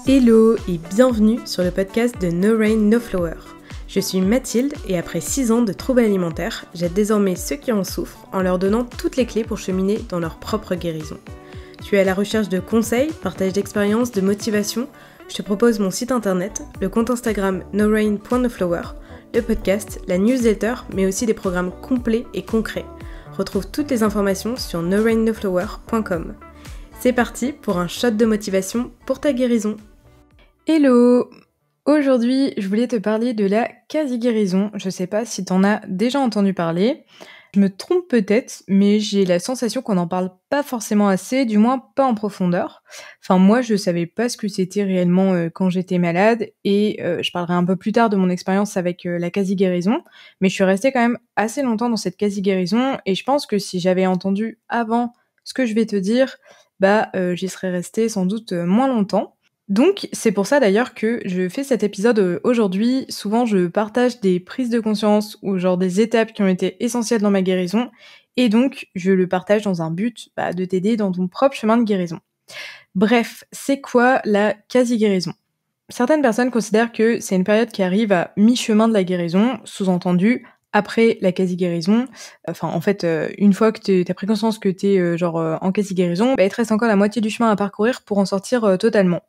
Hello et bienvenue sur le podcast de No Rain No Flower. Je suis Mathilde et après 6 ans de troubles alimentaires, j'aide désormais ceux qui en souffrent en leur donnant toutes les clés pour cheminer dans leur propre guérison. Tu es à la recherche de conseils, partage d'expériences, de motivation. Je te propose mon site internet, le compte Instagram norain.noflower, le podcast, la newsletter, mais aussi des programmes complets et concrets. Retrouve toutes les informations sur norainnoflower.com. C'est parti pour un shot de motivation pour ta guérison. Hello! Aujourd'hui, je voulais te parler de la quasi-guérison. Je sais pas si t'en as déjà entendu parler. Je me trompe peut-être, mais j'ai la sensation qu'on n'en parle pas forcément assez, du moins pas en profondeur. Enfin, moi, je savais pas ce que c'était réellement quand j'étais malade, et je parlerai un peu plus tard de mon expérience avec la quasi-guérison, mais je suis restée quand même assez longtemps dans cette quasi-guérison, et je pense que si j'avais entendu avant ce que je vais te dire, j'y serais restée sans doute moins longtemps. Donc, c'est pour ça d'ailleurs que je fais cet épisode aujourd'hui. Souvent, je partage des prises de conscience ou genre des étapes qui ont été essentielles dans ma guérison. Et donc, je le partage dans un but de t'aider dans ton propre chemin de guérison. Bref, c'est quoi la quasi-guérison ? Certaines personnes considèrent que c'est une période qui arrive à mi-chemin de la guérison, sous-entendu après la quasi-guérison. Une fois que t'as pris conscience que t'es en quasi-guérison, il te reste encore la moitié du chemin à parcourir pour en sortir totalement.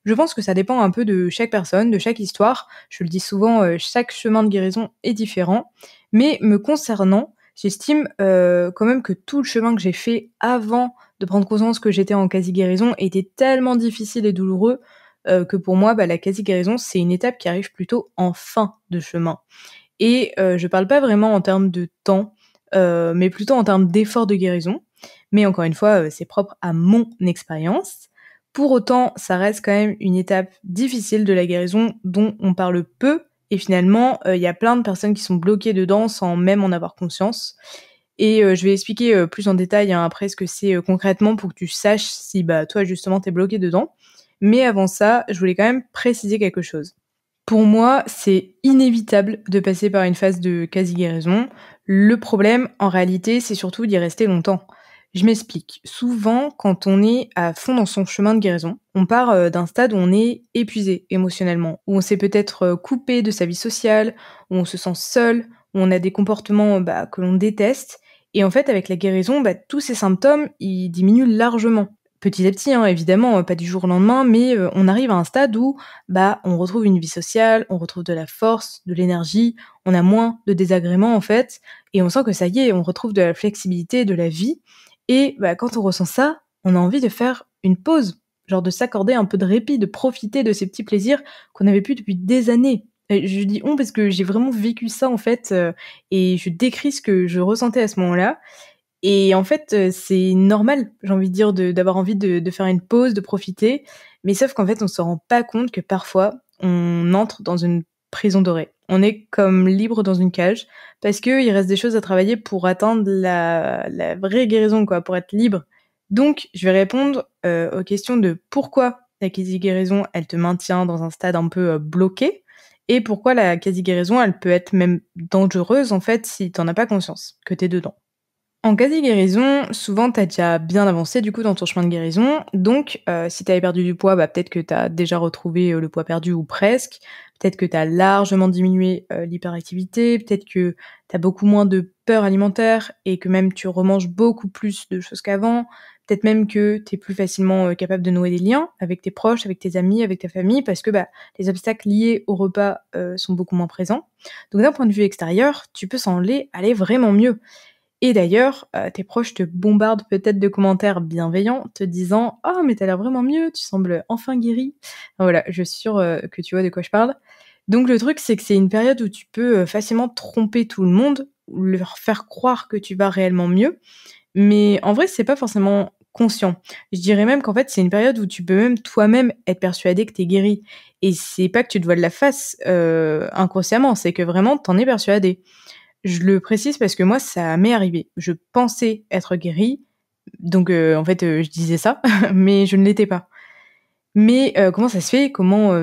Je pense que ça dépend un peu de chaque personne, de chaque histoire. Je le dis souvent, chaque chemin de guérison est différent. Mais me concernant, j'estime quand même que tout le chemin que j'ai fait avant de prendre conscience que j'étais en quasi-guérison était tellement difficile et douloureux que pour moi, la quasi-guérison, c'est une étape qui arrive plutôt en fin de chemin. Et je parle pas vraiment en termes de temps, mais plutôt en termes d'effort de guérison. Mais encore une fois, c'est propre à mon expérience. Pour autant, ça reste quand même une étape difficile de la guérison dont on parle peu. Et finalement, il y a plein de personnes qui sont bloquées dedans sans même en avoir conscience. Et je vais expliquer plus en détail après ce que c'est concrètement pour que tu saches si toi justement t'es bloqué dedans. Mais avant ça, je voulais quand même préciser quelque chose. Pour moi, c'est inévitable de passer par une phase de quasi-guérison. Le problème, en réalité, c'est surtout d'y rester longtemps. Je m'explique. Souvent, quand on est à fond dans son chemin de guérison, on part d'un stade où on est épuisé émotionnellement, où on s'est peut-être coupé de sa vie sociale, où on se sent seul, où on a des comportements que l'on déteste. Et en fait, avec la guérison, tous ces symptômes, ils diminuent largement. Petit à petit, évidemment, pas du jour au lendemain, mais on arrive à un stade où on retrouve une vie sociale, on retrouve de la force, de l'énergie, on a moins de désagréments en fait, et on sent que ça y est, on retrouve de la flexibilité, de la vie, et quand on ressent ça, on a envie de faire une pause, genre de s'accorder un peu de répit, de profiter de ces petits plaisirs qu'on n'avait plus depuis des années. Et je dis on parce que j'ai vraiment vécu ça en fait, et je décris ce que je ressentais à ce moment-là. Et en fait, c'est normal, j'ai envie de dire, d'avoir envie de faire une pause, de profiter. Mais sauf qu'en fait, on se rend pas compte que parfois, on entre dans une prison dorée. On est comme libre dans une cage, parce qu'il reste des choses à travailler pour atteindre la vraie guérison, quoi, pour être libre. Donc, je vais répondre aux questions de pourquoi la quasi-guérison, elle te maintient dans un stade un peu bloqué, et pourquoi la quasi-guérison, elle peut être même dangereuse, en fait, si t'en as pas conscience, que t'es dedans. En quasi-guérison, souvent t'as déjà bien avancé du coup dans ton chemin de guérison, donc si t'avais perdu du poids, peut-être que t'as déjà retrouvé le poids perdu ou presque, peut-être que t'as largement diminué l'hyperactivité, peut-être que t'as beaucoup moins de peur alimentaire et que même tu remanges beaucoup plus de choses qu'avant, peut-être même que t'es plus facilement capable de nouer des liens avec tes proches, avec tes amis, avec ta famille, parce que les obstacles liés au repas sont beaucoup moins présents. Donc d'un point de vue extérieur, tu peux sembler aller vraiment mieux. Et d'ailleurs, tes proches te bombardent peut-être de commentaires bienveillants, te disant: «Oh mais t'as l'air vraiment mieux, tu sembles enfin guéri». Voilà, je suis sûre, que tu vois de quoi je parle. Donc le truc, c'est que c'est une période où tu peux, facilement tromper tout le monde, ou leur faire croire que tu vas réellement mieux, mais en vrai, c'est pas forcément conscient. Je dirais même qu'en fait, c'est une période où tu peux même toi-même être persuadé que t'es guéri. Et c'est pas que tu te voiles la face, inconsciemment, c'est que vraiment t'en es persuadé. Je le précise parce que moi, ça m'est arrivé. Je pensais être guérie, donc je disais ça, mais je ne l'étais pas. Mais comment ça se fait ?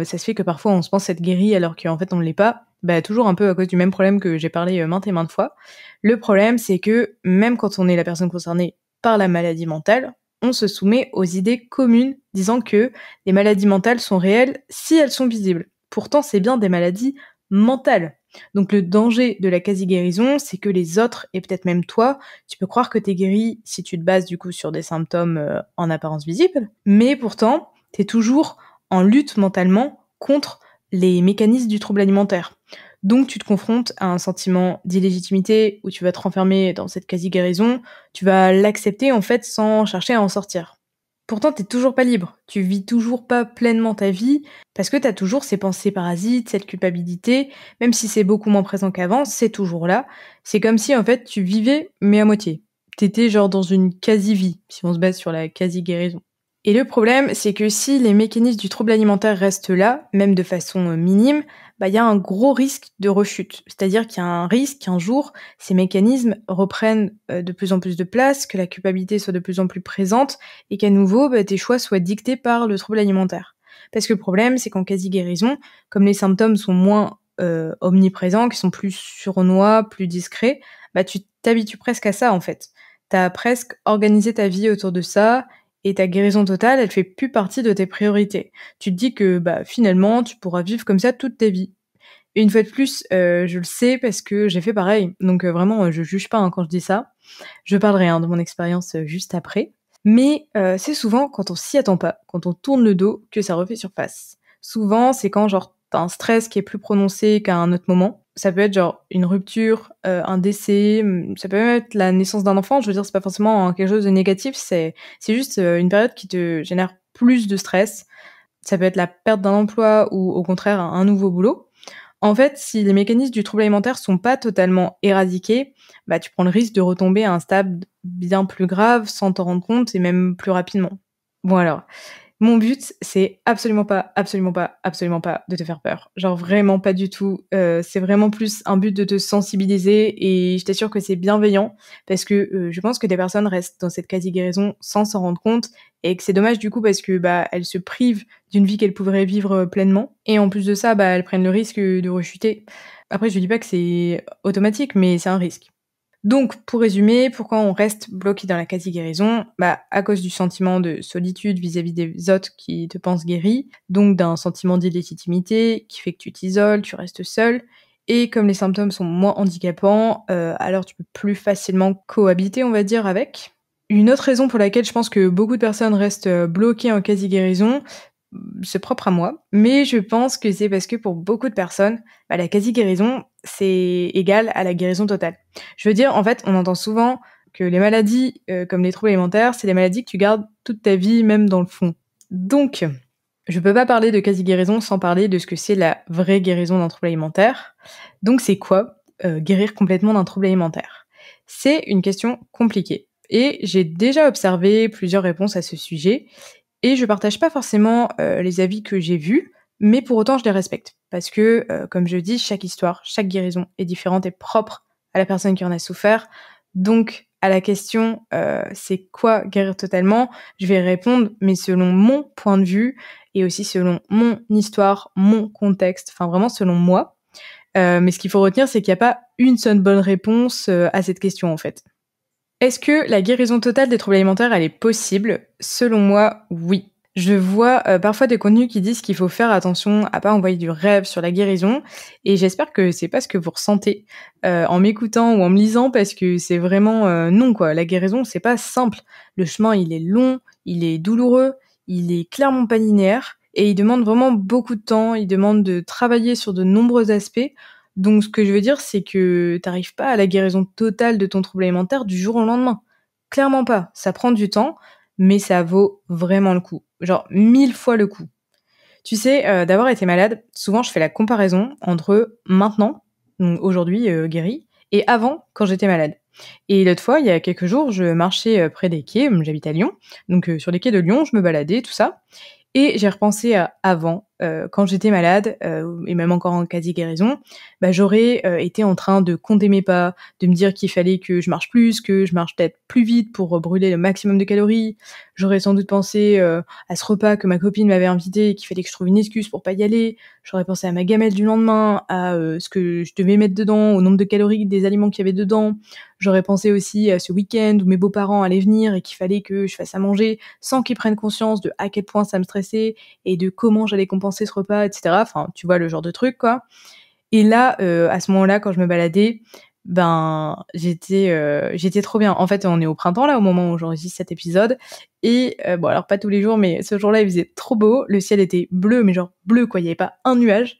Ça se fait que parfois on se pense être guéri alors qu'en fait on ne l'est pas ? Toujours un peu à cause du même problème que j'ai parlé maintes et maintes fois. Le problème, c'est que même quand on est la personne concernée par la maladie mentale, on se soumet aux idées communes disant que les maladies mentales sont réelles si elles sont visibles. Pourtant, c'est bien des maladies mentales. Donc le danger de la quasi-guérison, c'est que les autres, et peut-être même toi, tu peux croire que t'es guéri si tu te bases du coup sur des symptômes en apparence visibles, mais pourtant, t'es toujours en lutte mentalement contre les mécanismes du trouble alimentaire. Donc tu te confrontes à un sentiment d'illégitimité où tu vas te renfermer dans cette quasi-guérison, tu vas l'accepter en fait sans chercher à en sortir. Pourtant, t'es toujours pas libre, tu vis toujours pas pleinement ta vie, parce que t'as toujours ces pensées parasites, cette culpabilité, même si c'est beaucoup moins présent qu'avant, c'est toujours là. C'est comme si en fait tu vivais, mais à moitié. T'étais genre dans une quasi-vie, si on se base sur la quasi-guérison. Et le problème, c'est que si les mécanismes du trouble alimentaire restent là, même de façon minime, il y a un gros risque de rechute. C'est-à-dire qu'il y a un risque qu'un jour, ces mécanismes reprennent de plus en plus de place, que la culpabilité soit de plus en plus présente, et qu'à nouveau, tes choix soient dictés par le trouble alimentaire. Parce que le problème, c'est qu'en quasi-guérison, comme les symptômes sont moins omniprésents, qui sont plus sournois, plus discrets, tu t'habitues presque à ça, en fait. T'as presque organisé ta vie autour de ça, et ta guérison totale, elle fait plus partie de tes priorités. Tu te dis que finalement, tu pourras vivre comme ça toute ta vie. Et une fois de plus, je le sais parce que j'ai fait pareil. Donc vraiment, je juge pas quand je dis ça. Je parlerai de mon expérience juste après. Mais c'est souvent quand on s'y attend pas, quand on tourne le dos, que ça refait surface. Souvent, c'est quand genre t'as un stress qui est plus prononcé qu'à un autre moment. Ça peut être genre une rupture, un décès, ça peut même être la naissance d'un enfant. Je veux dire, c'est pas forcément quelque chose de négatif, c'est juste une période qui te génère plus de stress. Ça peut être la perte d'un emploi ou au contraire un nouveau boulot. En fait, si les mécanismes du trouble alimentaire sont pas totalement éradiqués, tu prends le risque de retomber à un stade bien plus grave sans t'en rendre compte et même plus rapidement. Bon alors, mon but, c'est absolument pas de te faire peur. Genre vraiment pas du tout. C'est vraiment plus un but de te sensibiliser et je t'assure que c'est bienveillant parce que je pense que des personnes restent dans cette quasi-guérison sans s'en rendre compte et que c'est dommage du coup parce que elles se privent d'une vie qu'elles pourraient vivre pleinement et en plus de ça, elles prennent le risque de rechuter. Après, je dis pas que c'est automatique, mais c'est un risque. Donc, pour résumer, pourquoi on reste bloqué dans la quasi-guérison ? À cause du sentiment de solitude vis-à-vis des autres qui te pensent guéri, donc d'un sentiment d'illégitimité qui fait que tu t'isoles, tu restes seul, et comme les symptômes sont moins handicapants, alors tu peux plus facilement cohabiter, on va dire, avec. Une autre raison pour laquelle je pense que beaucoup de personnes restent bloquées en quasi-guérison, c'est propre à moi, mais je pense que c'est parce que pour beaucoup de personnes, la quasi-guérison, c'est égal à la guérison totale. Je veux dire, en fait, on entend souvent que les maladies, comme les troubles alimentaires, c'est des maladies que tu gardes toute ta vie, même dans le fond. Donc, je peux pas parler de quasi-guérison sans parler de ce que c'est la vraie guérison d'un trouble alimentaire. Donc, c'est quoi guérir complètement d'un trouble alimentaire ? C'est une question compliquée. Et j'ai déjà observé plusieurs réponses à ce sujet, et je partage pas forcément les avis que j'ai vus, mais pour autant je les respecte. Parce que, comme je dis, chaque histoire, chaque guérison est différente et propre à la personne qui en a souffert. Donc, à la question c'est quoi guérir totalement, je vais répondre, mais selon mon point de vue, et aussi selon mon histoire, mon contexte, enfin vraiment selon moi. Mais ce qu'il faut retenir, c'est qu'il n'y a pas une seule bonne réponse à cette question en fait. Est-ce que la guérison totale des troubles alimentaires, elle est possible ? Selon moi, oui. Je vois parfois des contenus qui disent qu'il faut faire attention à pas envoyer du rêve sur la guérison, et j'espère que c'est pas ce que vous ressentez en m'écoutant ou en me lisant, parce que c'est vraiment non quoi. La guérison, c'est pas simple. Le chemin, il est long, il est douloureux, il est clairement pas linéaire, et il demande vraiment beaucoup de temps, il demande de travailler sur de nombreux aspects. Donc ce que je veux dire, c'est que t'arrives pas à la guérison totale de ton trouble alimentaire du jour au lendemain. Clairement pas. Ça prend du temps, mais ça vaut vraiment le coup. Genre 1000 fois le coup. Tu sais, d'avoir été malade, souvent je fais la comparaison entre maintenant, donc aujourd'hui guéri, et avant, quand j'étais malade. Et l'autre fois, il y a quelques jours, je marchais près des quais, j'habite à Lyon, donc sur les quais de Lyon, je me baladais, tout ça, et j'ai repensé à avant, quand j'étais malade, et même encore en quasi-guérison, j'aurais été en train de compter mes pas, de me dire qu'il fallait que je marche plus, que je marche peut-être plus vite pour brûler le maximum de calories. J'aurais sans doute pensé à ce repas que ma copine m'avait invité et qu'il fallait que je trouve une excuse pour pas y aller. J'aurais pensé à ma gamelle du lendemain, à ce que je devais mettre dedans, au nombre de calories des aliments qu'il y avait dedans. J'aurais pensé aussi à ce week-end où mes beaux-parents allaient venir et qu'il fallait que je fasse à manger sans qu'ils prennent conscience de à quel point ça me stressait et de comment j'allais compenser ce repas, etc. Enfin, tu vois, le genre de truc, quoi. Et là, à ce moment-là, quand je me baladais, j'étais trop bien. En fait, on est au printemps, là, au moment où j'enregistre cet épisode. Et bon, alors pas tous les jours, mais ce jour-là, il faisait trop beau. Le ciel était bleu, mais genre bleu, quoi. Il n'y avait pas un nuage.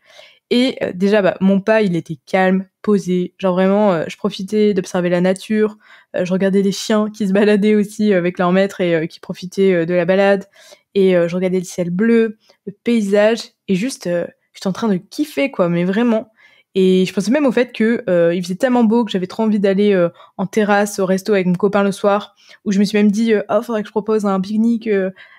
Et déjà, mon pas, il était calme, posé. Genre vraiment, je profitais d'observer la nature. Je regardais les chiens qui se baladaient aussi avec leur maître et qui profitaient de la balade. Et je regardais le ciel bleu, le paysage. Et juste, j'étais en train de kiffer, quoi, mais vraiment. Et je pensais même au fait que il faisait tellement beau que j'avais trop envie d'aller en terrasse au resto avec mon copain le soir, où je me suis même dit faudrait que je propose un pique-nique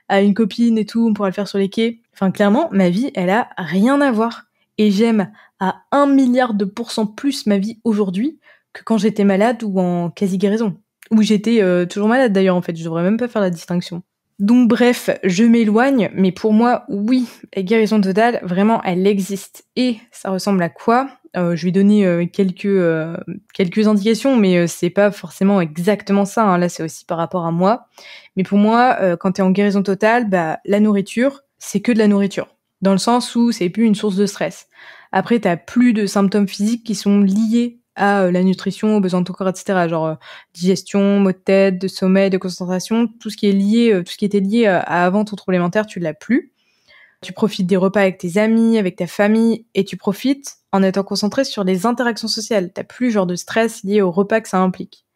à une copine et tout, on pourra le faire sur les quais. Enfin clairement, ma vie, elle a rien à voir. Et j'aime à 1 milliard de pourcents plus ma vie aujourd'hui que quand j'étais malade ou en quasi-guérison. Ou j'étais toujours malade d'ailleurs en fait, je devrais même pas faire la distinction. Donc bref, je m'éloigne, mais pour moi, oui, la guérison totale, vraiment, elle existe. Et ça ressemble à quoi ? Je vais donner quelques indications, mais c'est pas forcément exactement ça. Hein. Là, c'est aussi par rapport à moi. Mais pour moi, quand t'es en guérison totale, la nourriture, c'est que de la nourriture. Dans le sens où c'est plus une source de stress. Après, t'as plus de symptômes physiques qui sont liés à la nutrition, aux besoins de ton corps, etc. Genre digestion, maux de tête, de sommeil, de concentration, tout ce qui est lié, tout ce qui était lié à avant ton trouble alimentaire, tu l'as plus. Tu profites des repas avec tes amis, avec ta famille, et tu profites en étant concentré sur les interactions sociales. T'as plus genre de stress lié au repas que ça implique.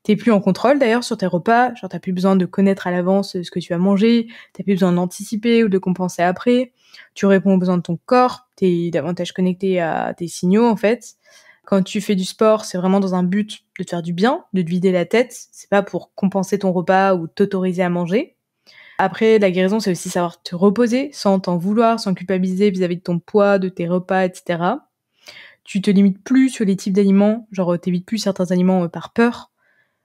T'es plus en contrôle d'ailleurs sur tes repas, genre t'as plus besoin de connaître à l'avance ce que tu vas manger, t'as plus besoin d'anticiper ou de compenser après. Tu réponds aux besoins de ton corps, t'es davantage connecté à tes signaux en fait. Quand tu fais du sport, c'est vraiment dans un but de te faire du bien, de te vider la tête. C'est pas pour compenser ton repas ou t'autoriser à manger. Après, la guérison, c'est aussi savoir te reposer sans t'en vouloir, sans culpabiliser vis-à-vis de ton poids, de tes repas, etc. Tu te limites plus sur les types d'aliments, genre t'évites plus certains aliments par peur.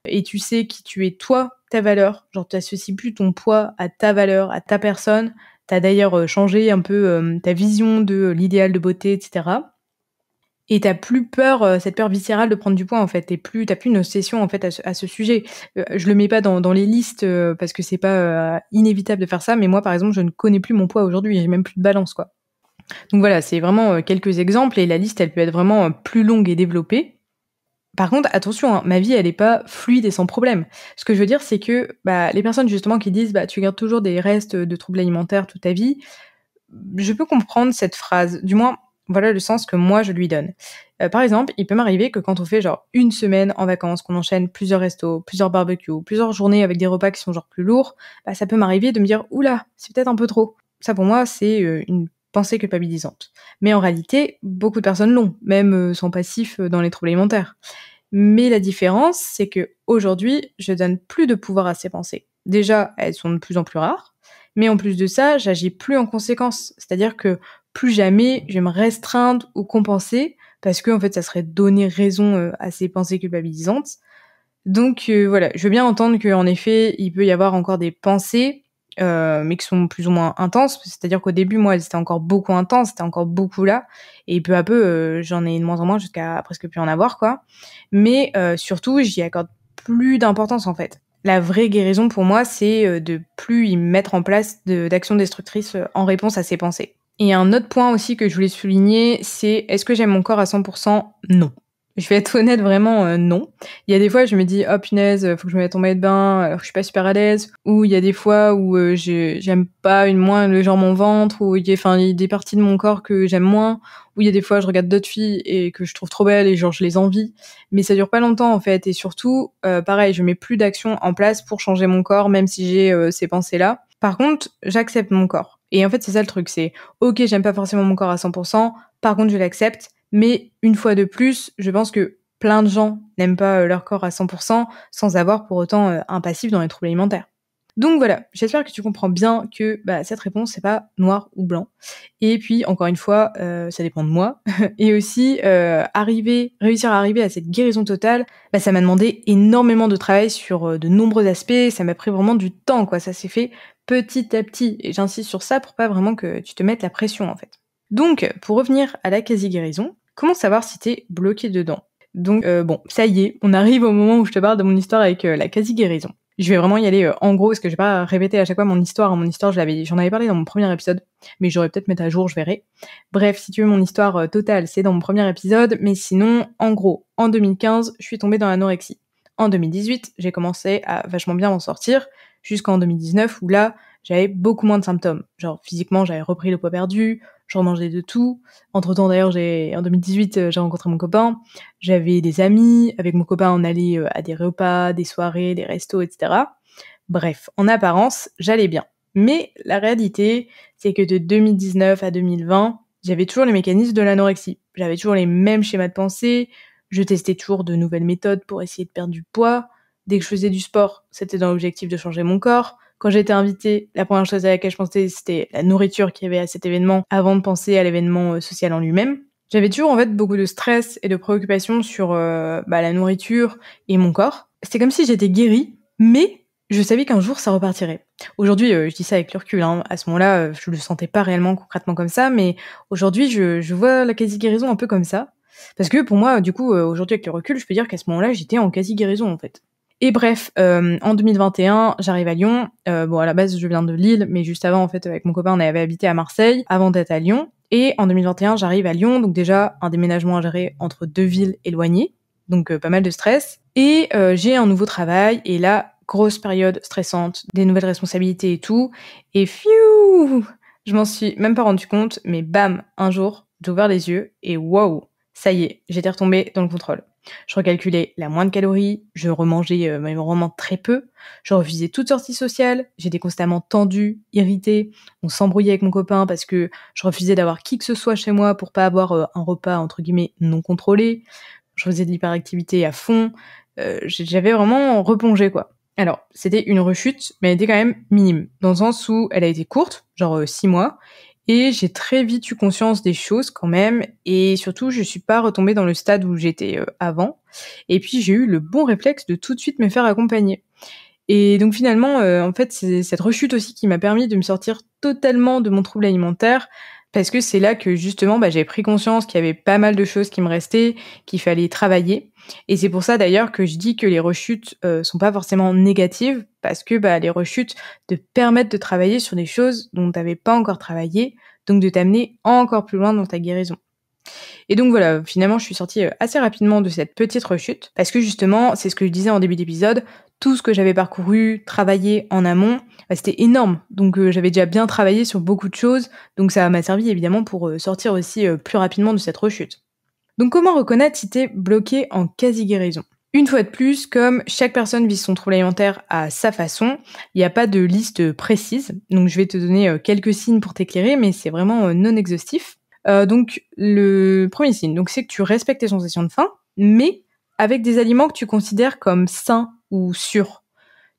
Et tu sais qui tu es toi, ta valeur. Genre t'associes plus ton poids à ta valeur, à ta personne. T'as d'ailleurs changé un peu ta vision de l'idéal de beauté, etc. Et t'as plus peur, cette peur viscérale de prendre du poids en fait. T'as plus une obsession en fait à ce sujet. Je le mets pas dans les listes parce que c'est pas inévitable de faire ça, mais moi par exemple je ne connais plus mon poids aujourd'hui, j'ai même plus de balance quoi. Donc voilà, c'est vraiment quelques exemples et la liste elle peut être vraiment plus longue et développée. Par contre, attention, hein, ma vie elle est pas fluide et sans problème. Ce que je veux dire c'est que les personnes justement qui disent tu gardes toujours des restes de troubles alimentaires toute ta vie, je peux comprendre cette phrase, du moins voilà le sens que moi je lui donne. Par exemple, il peut m'arriver que quand on fait genre une semaine en vacances, qu'on enchaîne plusieurs restos, plusieurs barbecues, plusieurs journées avec des repas qui sont genre plus lourds, ça peut m'arriver de me dire oula, c'est peut-être un peu trop. Ça pour moi c'est une pensée culpabilisante. Mais en réalité, beaucoup de personnes l'ont, même sont passifs dans les troubles alimentaires. Mais la différence, c'est que aujourd'hui, je donne plus de pouvoir à ces pensées. Déjà, elles sont de plus en plus rares, mais en plus de ça, j'agis plus en conséquence. C'est-à-dire que plus jamais je vais me restreindre ou compenser, parce que en fait, ça serait donner raison à ces pensées culpabilisantes. Donc voilà, je veux bien entendre qu'en effet, il peut y avoir encore des pensées, mais qui sont plus ou moins intenses. C'est-à-dire qu'au début, moi, elles étaient encore beaucoup intenses, c'était encore beaucoup là, et peu à peu, j'en ai de moins en moins jusqu'à presque plus en avoir, quoi. Mais surtout, j'y accorde plus d'importance, en fait. La vraie guérison, pour moi, c'est de plus y mettre en place d'actions destructrices en réponse à ces pensées. Et un autre point aussi que je voulais souligner, c'est est-ce que j'aime mon corps à 100%? Non. Je vais être honnête, vraiment, non. Il y a des fois, je me dis, oh punaise, faut que je me mette en maillot de bain, alors que je suis pas super à l'aise. Ou il y a des fois où j'aime pas moins le genre mon ventre, ou il y a des parties de mon corps que j'aime moins. Ou il y a des fois, je regarde d'autres filles et que je trouve trop belles et genre je les envie. Mais ça dure pas longtemps en fait. Et surtout, pareil, je mets plus d'actions en place pour changer mon corps, même si j'ai ces pensées-là. Par contre, j'accepte mon corps. Et en fait, c'est ça le truc, c'est ok, j'aime pas forcément mon corps à 100%, par contre, je l'accepte. Mais une fois de plus, je pense que plein de gens n'aiment pas leur corps à 100% sans avoir pour autant un passif dans les troubles alimentaires. Donc voilà, j'espère que tu comprends bien que cette réponse, c'est pas noir ou blanc. Et puis, encore une fois, ça dépend de moi. Et aussi, réussir à arriver à cette guérison totale, ça m'a demandé énormément de travail sur de nombreux aspects. Ça m'a pris vraiment du temps, quoi. Ça s'est fait petit à petit. Et j'insiste sur ça pour pas vraiment que tu te mettes la pression, en fait. Donc, pour revenir à la quasi-guérison, comment savoir si t'es bloqué dedans? Donc, ça y est, on arrive au moment où je te parle de mon histoire avec la quasi-guérison. Je vais vraiment y aller en gros, parce que je vais pas répéter à chaque fois mon histoire. Mon histoire, j'en avais parlé dans mon premier épisode, mais j'aurais peut-être mettre à jour, je verrai. Bref, si tu veux mon histoire totale, c'est dans mon premier épisode, mais sinon, en gros, en 2015, je suis tombée dans l'anorexie. En 2018, j'ai commencé à vachement bien m'en sortir, jusqu'en 2019, où là, j'avais beaucoup moins de symptômes. Genre, physiquement, j'avais repris le poids perdu, je remangeais de tout. Entre-temps, d'ailleurs, en 2018, j'ai rencontré mon copain. J'avais des amis. Avec mon copain, on allait à des repas, des soirées, des restos, etc. Bref, en apparence, j'allais bien. Mais la réalité, c'est que de 2019 à 2020, j'avais toujours les mécanismes de l'anorexie. J'avais toujours les mêmes schémas de pensée. Je testais toujours de nouvelles méthodes pour essayer de perdre du poids. Dès que je faisais du sport, c'était dans l'objectif de changer mon corps. Quand j'étais invitée, la première chose à laquelle je pensais, c'était la nourriture qu'il y avait à cet événement avant de penser à l'événement social en lui-même. J'avais toujours en fait beaucoup de stress et de préoccupations sur la nourriture et mon corps. C'était comme si j'étais guérie, mais je savais qu'un jour ça repartirait. Aujourd'hui, je dis ça avec le recul, hein. À ce moment-là, je le sentais pas réellement concrètement comme ça, mais aujourd'hui, je vois la quasi-guérison un peu comme ça. Parce que pour moi, du coup, aujourd'hui avec le recul, je peux dire qu'à ce moment-là, j'étais en quasi-guérison en fait. Et bref, en 2021, j'arrive à Lyon. À la base, je viens de Lille, mais juste avant, en fait, avec mon copain, on avait habité à Marseille avant d'être à Lyon. Et en 2021, j'arrive à Lyon, donc déjà un déménagement à gérer entre deux villes éloignées, donc pas mal de stress. Et j'ai un nouveau travail, et là, grosse période stressante, des nouvelles responsabilités et tout. Et fiou, je m'en suis même pas rendu compte, mais bam, un jour, j'ai ouvert les yeux, et waouh, ça y est, j'étais retombée dans le contrôle. Je recalculais la moindre calorie, je remangeais vraiment très peu, je refusais toute sortie sociale, j'étais constamment tendue, irritée, on s'embrouillait avec mon copain parce que je refusais d'avoir qui que ce soit chez moi pour pas avoir un repas entre guillemets non contrôlé, je faisais de l'hyperactivité à fond, j'avais vraiment replongé quoi. Alors, c'était une rechute, mais elle était quand même minime, dans le sens où elle a été courte, genre 6 mois, et j'ai très vite eu conscience des choses quand même, et surtout je suis pas retombée dans le stade où j'étais avant, et puis j'ai eu le bon réflexe de tout de suite me faire accompagner. Et donc finalement, en fait, c'est cette rechute aussi qui m'a permis de me sortir totalement de mon trouble alimentaire, parce que c'est là que justement j'avais pris conscience qu'il y avait pas mal de choses qui me restaient, qu'il fallait travailler. Et c'est pour ça d'ailleurs que je dis que les rechutes sont pas forcément négatives, parce que les rechutes te permettent de travailler sur des choses dont tu n'avais pas encore travaillé, donc de t'amener encore plus loin dans ta guérison. Et donc voilà, finalement, je suis sortie assez rapidement de cette petite rechute, parce que justement, c'est ce que je disais en début d'épisode, tout ce que j'avais parcouru, travaillé en amont, c'était énorme. Donc j'avais déjà bien travaillé sur beaucoup de choses, donc ça m'a servi évidemment pour sortir aussi plus rapidement de cette rechute. Donc comment reconnaître si t'es bloqué en quasi-guérison ? Une fois de plus, comme chaque personne vit son trouble alimentaire à sa façon, il n'y a pas de liste précise, donc je vais te donner quelques signes pour t'éclairer, mais c'est vraiment non exhaustif. Donc le premier signe, donc c'est que tu respectes tes sensations de faim, mais avec des aliments que tu considères comme sains ou sûrs.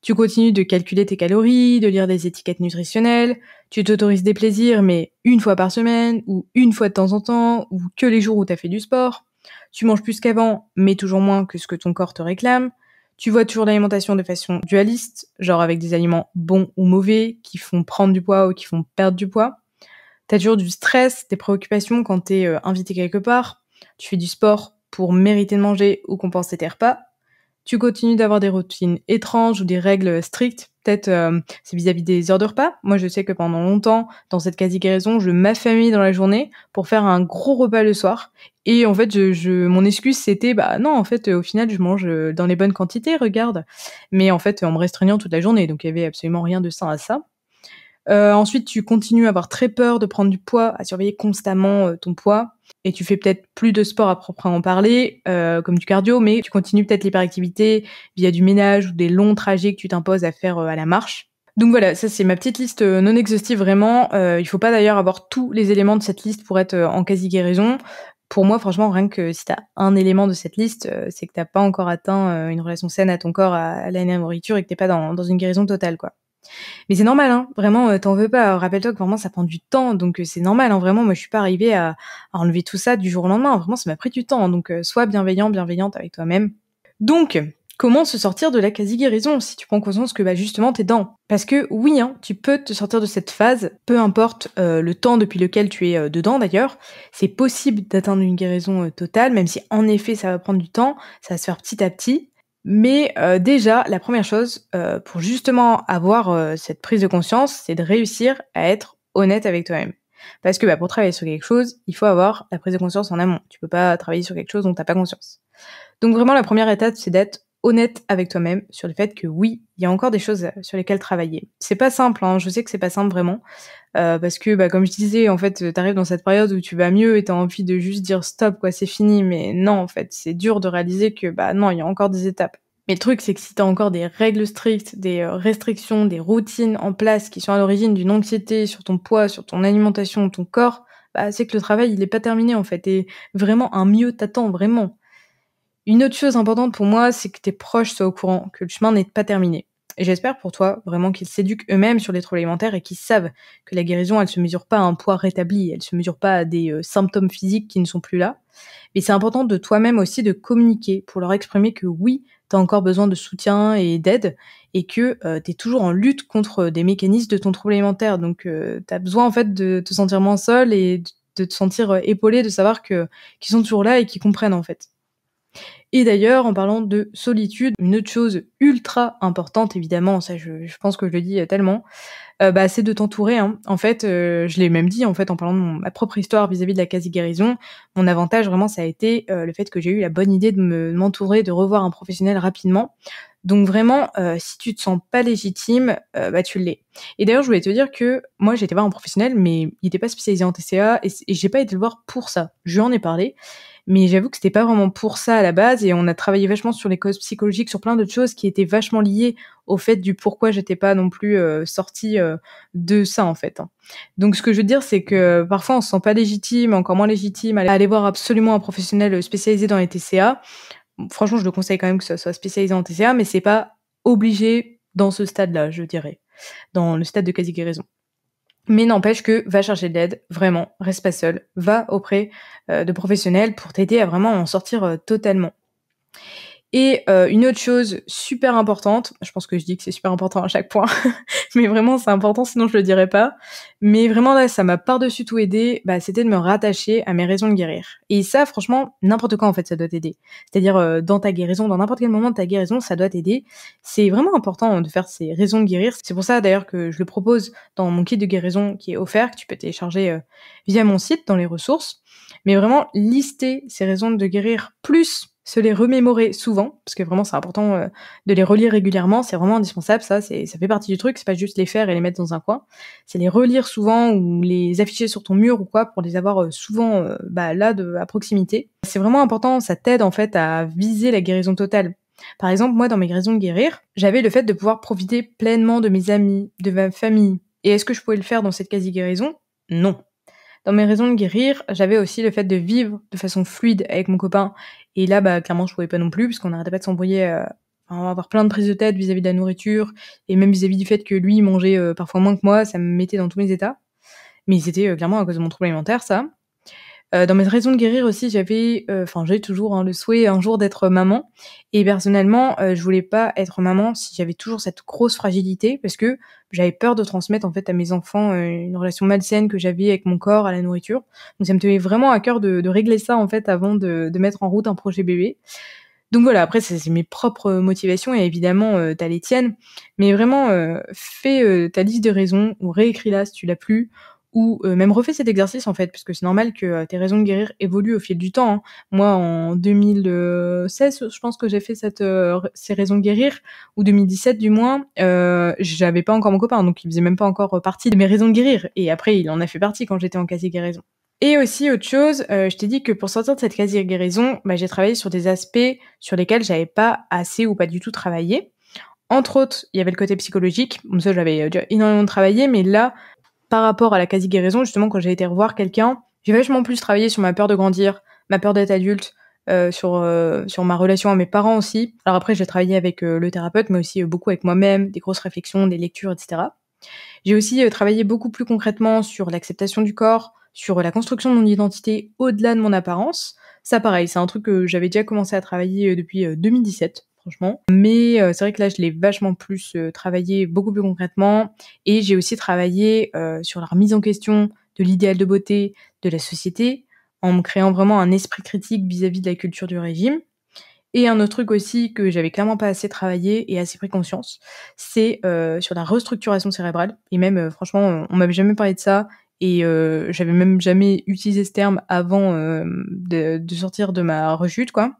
Tu continues de calculer tes calories, de lire des étiquettes nutritionnelles, tu t'autorises des plaisirs, mais une fois par semaine, ou une fois de temps en temps, ou que les jours où t'as fait du sport. Tu manges plus qu'avant, mais toujours moins que ce que ton corps te réclame. Tu vois toujours l'alimentation de façon dualiste, genre avec des aliments bons ou mauvais, qui font prendre du poids ou qui font perdre du poids. T'as toujours du stress, des préoccupations quand t'es invité quelque part. Tu fais du sport pour mériter de manger ou compenser tes repas. Tu continues d'avoir des routines étranges ou des règles strictes. Peut-être c'est vis-à-vis des heures de repas. Moi, je sais que pendant longtemps, dans cette quasi-guérison, je m'affamais dans la journée pour faire un gros repas le soir. Et en fait, mon excuse, c'était non, en fait, au final, je mange dans les bonnes quantités, regarde. Mais en fait, en me restreignant toute la journée, donc il y avait absolument rien de sain à ça. Ensuite, tu continues à avoir très peur de prendre du poids, à surveiller constamment ton poids. Et tu fais peut-être plus de sport à proprement parler, comme du cardio, mais tu continues peut-être l'hyperactivité via du ménage ou des longs trajets que tu t'imposes à faire à la marche. Donc voilà, ça c'est ma petite liste non exhaustive vraiment. Il faut pas d'ailleurs avoir tous les éléments de cette liste pour être en quasi-guérison. Pour moi, franchement, rien que si t'as un élément de cette liste, c'est que t'as pas encore atteint une relation saine à ton corps, à la nourriture, et que t'es pas dans une guérison totale, quoi. Mais c'est normal, hein, vraiment, t'en veux pas. Rappelle-toi que vraiment ça prend du temps, donc c'est normal, hein, vraiment. Moi, je suis pas arrivée à enlever tout ça du jour au lendemain. Vraiment, ça m'a pris du temps, hein, donc sois bienveillant, bienveillante avec toi-même. Donc, comment se sortir de la quasi-guérison si tu prends conscience que justement t'es dedans? Parce que oui, hein, tu peux te sortir de cette phase, peu importe le temps depuis lequel tu es dedans d'ailleurs. C'est possible d'atteindre une guérison totale, même si en effet ça va prendre du temps, ça va se faire petit à petit. Mais déjà, la première chose, pour justement avoir cette prise de conscience, c'est de réussir à être honnête avec toi-même. Parce que pour travailler sur quelque chose, il faut avoir la prise de conscience en amont. Tu peux pas travailler sur quelque chose dont t'as pas conscience. Donc vraiment, la première étape, c'est d'être honnête avec toi-même sur le fait que oui, il y a encore des choses sur lesquelles travailler. C'est pas simple, hein, je sais que c'est pas simple vraiment, parce que comme je disais, en fait, t'arrives dans cette période où tu vas mieux et t'as envie de juste dire stop, quoi, c'est fini, mais non, en fait, c'est dur de réaliser que non, il y a encore des étapes. Mais le truc, c'est que si t'as encore des règles strictes, des restrictions, des routines en place qui sont à l'origine d'une anxiété sur ton poids, sur ton alimentation, ton corps, c'est que le travail, il est pas terminé, en fait, et vraiment un mieux t'attend, vraiment. Une autre chose importante pour moi, c'est que tes proches soient au courant que le chemin n'est pas terminé. Et j'espère pour toi vraiment qu'ils s'éduquent eux-mêmes sur les troubles alimentaires et qu'ils savent que la guérison, elle se mesure pas à un poids rétabli, elle se mesure pas à des symptômes physiques qui ne sont plus là. Mais c'est important de toi-même aussi de communiquer pour leur exprimer que oui, t'as encore besoin de soutien et d'aide et que t'es toujours en lutte contre des mécanismes de ton trouble alimentaire. Donc t'as besoin en fait de te sentir moins seul et de te sentir épaulé, de savoir qu'ils sont toujours là et qu'ils comprennent en fait. Et d'ailleurs, en parlant de solitude, une autre chose ultra importante, évidemment, ça je pense que je le dis tellement, c'est de t'entourer, hein. En fait, je l'ai même dit, en fait, en parlant de ma propre histoire vis-à-vis de la quasi-guérison, mon avantage vraiment ça a été le fait que j'ai eu la bonne idée de m'entourer, de revoir un professionnel rapidement. Donc vraiment, si tu te sens pas légitime, tu l'es. Et d'ailleurs, je voulais te dire que moi, j'ai été voir un professionnel, mais il était pas spécialisé en TCA et j'ai pas été le voir pour ça. Je lui en ai parlé, mais j'avoue que c'était pas vraiment pour ça à la base et on a travaillé vachement sur les causes psychologiques, sur plein d'autres choses qui étaient vachement liées au fait du pourquoi j'étais pas non plus sortie de ça en fait, hein. Donc ce que je veux dire, c'est que parfois on se sent pas légitime, encore moins légitime à aller voir absolument un professionnel spécialisé dans les TCA. Franchement, je le conseille quand même que ça soit spécialisé en TCA, mais c'est pas obligé dans ce stade-là, je dirais, dans le stade de quasi-guérison. Mais n'empêche que va chercher de l'aide, vraiment, reste pas seul, va auprès de professionnels pour t'aider à vraiment en sortir totalement. Et une autre chose super importante, je pense que je dis que c'est super important à chaque point, mais vraiment c'est important sinon je le dirais pas. Mais vraiment là, ça m'a par-dessus tout aidé, c'était de me rattacher à mes raisons de guérir. Et ça, franchement, n'importe quand en fait, ça doit t'aider. C'est-à-dire dans ta guérison, dans n'importe quel moment de ta guérison, ça doit t'aider. C'est vraiment important de faire ces raisons de guérir. C'est pour ça d'ailleurs que je le propose dans mon kit de guérison qui est offert, que tu peux télécharger via mon site dans les ressources. Mais vraiment lister ces raisons de guérir plus se les remémorer souvent, parce que vraiment c'est important de les relire régulièrement, c'est vraiment indispensable, ça fait partie du truc, c'est pas juste les faire et les mettre dans un coin, c'est les relire souvent ou les afficher sur ton mur ou quoi pour les avoir souvent là à proximité. C'est vraiment important, ça t'aide en fait à viser la guérison totale. Par exemple, moi dans mes raisons de guérir, j'avais le fait de pouvoir profiter pleinement de mes amis, de ma famille. Et est-ce que je pouvais le faire dans cette quasi-guérison ? Non. Dans mes raisons de guérir, j'avais aussi le fait de vivre de façon fluide avec mon copain. Et là, clairement, je pouvais pas non plus, puisqu'on n'arrêtait pas de s'embrouiller, avoir plein de prises de tête vis-à-vis de la nourriture, et même vis-à-vis du fait que lui, il mangeait parfois moins que moi, ça me mettait dans tous mes états. Mais c'était clairement à cause de mon trouble alimentaire, ça. Dans mes raisons de guérir aussi, j'ai toujours le souhait un jour d'être maman. Et personnellement, je voulais pas être maman si j'avais toujours cette grosse fragilité, parce que j'avais peur de transmettre en fait à mes enfants une relation malsaine que j'avais avec mon corps, à la nourriture. Donc ça me tenait vraiment à cœur de régler ça en fait avant de mettre en route un projet bébé. Donc voilà, après c'est mes propres motivations et évidemment t'as les tiennes, mais vraiment fais ta liste de raisons ou réécris-la si tu l'as plus. Ou même refais cet exercice en fait, parce que c'est normal que tes raisons de guérir évoluent au fil du temps, hein. Moi, en 2016, je pense que j'ai fait ces raisons de guérir, ou 2017 du moins, j'avais pas encore mon copain, donc il faisait même pas encore partie de mes raisons de guérir. Et après, il en a fait partie quand j'étais en quasi-guérison. Et aussi, autre chose, je t'ai dit que pour sortir de cette quasi-guérison, j'ai travaillé sur des aspects sur lesquels j'avais pas assez ou pas du tout travaillé. Entre autres, il y avait le côté psychologique, bon ça j'avais déjà énormément travaillé, mais là, par rapport à la quasi-guérison, justement, quand j'ai été revoir quelqu'un, j'ai vachement plus travaillé sur ma peur de grandir, ma peur d'être adulte, sur ma relation à mes parents aussi. Alors après, j'ai travaillé avec le thérapeute, mais aussi beaucoup avec moi-même, des grosses réflexions, des lectures, etc. J'ai aussi travaillé beaucoup plus concrètement sur l'acceptation du corps, sur la construction de mon identité au-delà de mon apparence. Ça, pareil, c'est un truc que j'avais déjà commencé à travailler depuis 2017, franchement. Mais c'est vrai que là, je l'ai vachement plus travaillé, beaucoup plus concrètement. Et j'ai aussi travaillé sur la remise en question de l'idéal de beauté de la société, en me créant vraiment un esprit critique vis-à-vis de la culture du régime. Et un autre truc aussi que j'avais clairement pas assez travaillé et assez pris conscience, c'est sur la restructuration cérébrale. Et même, franchement, on m'avait jamais parlé de ça. Et j'avais même jamais utilisé ce terme avant de sortir de ma rechute, quoi.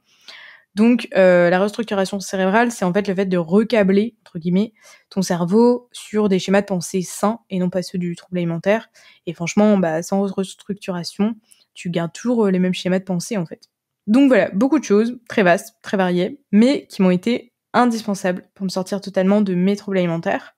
Donc, la restructuration cérébrale, c'est en fait le fait de recabler, entre guillemets, ton cerveau sur des schémas de pensée sains et non pas ceux du trouble alimentaire. Et franchement, sans restructuration, tu gardes toujours les mêmes schémas de pensée, en fait. Donc voilà, beaucoup de choses, très vastes, très variées, mais qui m'ont été indispensables pour me sortir totalement de mes troubles alimentaires.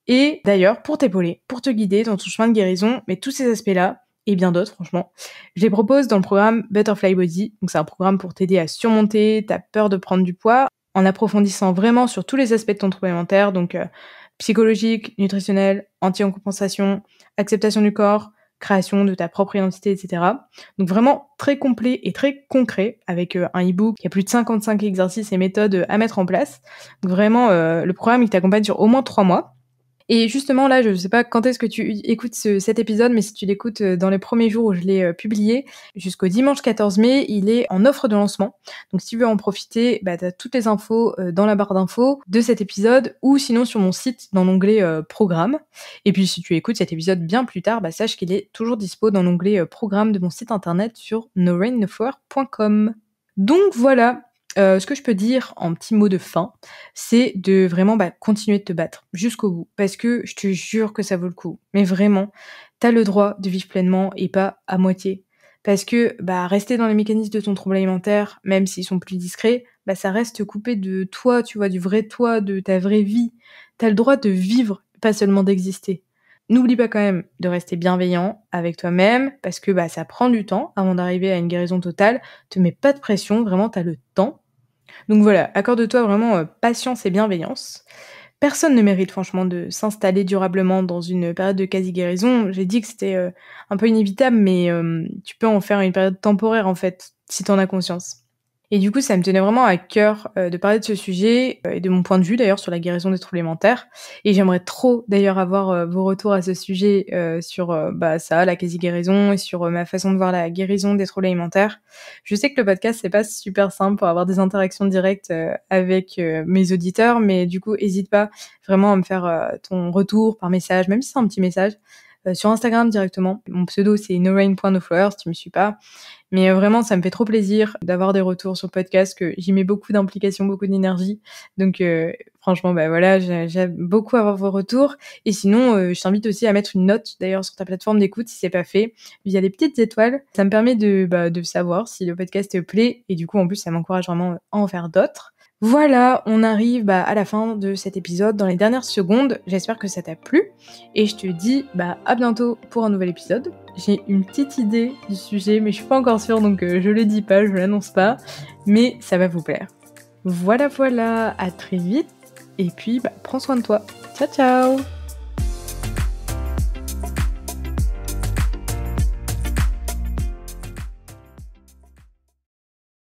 Et d'ailleurs, pour t'épauler, pour te guider dans ton chemin de guérison, mais tous ces aspects-là, et bien d'autres franchement, je les propose dans le programme Butterfly Body. Donc c'est un programme pour t'aider à surmonter ta peur de prendre du poids, en approfondissant vraiment sur tous les aspects de ton trouble alimentaire, donc psychologique, nutritionnel, anti-compensation, acceptation du corps, création de ta propre identité, etc. Donc vraiment très complet et très concret, avec un e-book qui a plus de 55 exercices et méthodes à mettre en place. Donc vraiment, le programme il t'accompagne sur au moins 3 mois. Et justement là, je sais pas quand est-ce que tu écoutes cet épisode, mais si tu l'écoutes dans les premiers jours où je l'ai publié, jusqu'au dimanche 14 mai, il est en offre de lancement. Donc si tu veux en profiter, t'as toutes les infos dans la barre d'infos de cet épisode, ou sinon sur mon site dans l'onglet programme. Et puis si tu écoutes cet épisode bien plus tard, sache qu'il est toujours dispo dans l'onglet programme de mon site internet sur norainnoflower.com. Donc voilà. Ce que je peux dire en petit mot de fin, c'est de vraiment continuer de te battre jusqu'au bout. Parce que je te jure que ça vaut le coup. Mais vraiment, t'as le droit de vivre pleinement et pas à moitié. Parce que rester dans les mécanismes de ton trouble alimentaire, même s'ils sont plus discrets, ça reste coupé de toi, tu vois, du vrai toi, de ta vraie vie. T'as le droit de vivre, pas seulement d'exister. N'oublie pas quand même de rester bienveillant avec toi-même, parce que ça prend du temps avant d'arriver à une guérison totale. Te mets pas de pression, vraiment t'as le temps. Donc voilà, accorde-toi vraiment patience et bienveillance. Personne ne mérite franchement de s'installer durablement dans une période de quasi-guérison. J'ai dit que c'était un peu inévitable, mais tu peux en faire une période temporaire en fait, si t'en as conscience. Et du coup, ça me tenait vraiment à cœur de parler de ce sujet et de mon point de vue d'ailleurs sur la guérison des troubles alimentaires. Et j'aimerais trop d'ailleurs avoir vos retours à ce sujet sur ça, la quasi-guérison, et sur ma façon de voir la guérison des troubles alimentaires. Je sais que le podcast, c'est pas super simple pour avoir des interactions directes avec mes auditeurs, mais du coup, hésite pas vraiment à me faire ton retour par message, même si c'est un petit message, sur Instagram directement. Mon pseudo, c'est norain.noflower si tu me suis pas. Mais vraiment, ça me fait trop plaisir d'avoir des retours sur le podcast, que j'y mets beaucoup d'implication, beaucoup d'énergie. Donc franchement, voilà, j'aime beaucoup avoir vos retours. Et sinon, je t'invite aussi à mettre une note d'ailleurs sur ta plateforme d'écoute si c'est pas fait, via les petites étoiles. Ça me permet de savoir si le podcast te plaît. Et du coup, en plus, ça m'encourage vraiment à en faire d'autres. Voilà, on arrive à la fin de cet épisode, dans les dernières secondes. J'espère que ça t'a plu. Et je te dis à bientôt pour un nouvel épisode. J'ai une petite idée du sujet, mais je suis pas encore sûre, donc je le dis pas, je l'annonce pas. Mais ça va vous plaire. Voilà, à très vite. Et puis, prends soin de toi. Ciao, ciao!